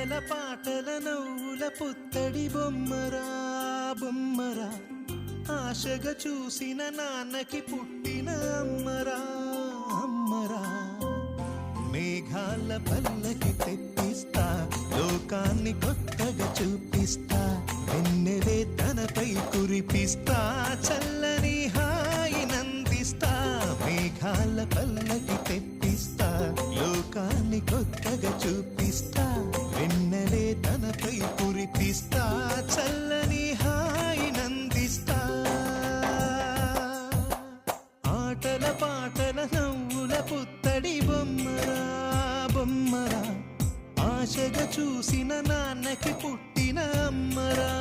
ఆటల పాటల నవ్వుల పుత్తడి బొమ్మరా బొమ్మరా ఆశగా చూసిన నాన్నకి పుట్టిన అమ్మరా అమ్మరా మేఘాల పల్లకి తెప్పిస్తా లోకాన్ని కొత్తగా చూపిస్తా వెన్నెలే తనపై కురిపిస్తా చల్లని హాయినందిస్తా మేఘాల పల్లకి తెప్పిస్తా లోకాన్ని కొత్తగా చూపిస్తా వెన్నెలే తనపై కురిపిస్తా చల్లని హాయినందిస్తా ఆటల పాటల నవ్వుల పుత్తడి బొమ్మరా బొమ్మరా ఆశగా చూసిన నాన్నకి పుట్టిన అమ్మరా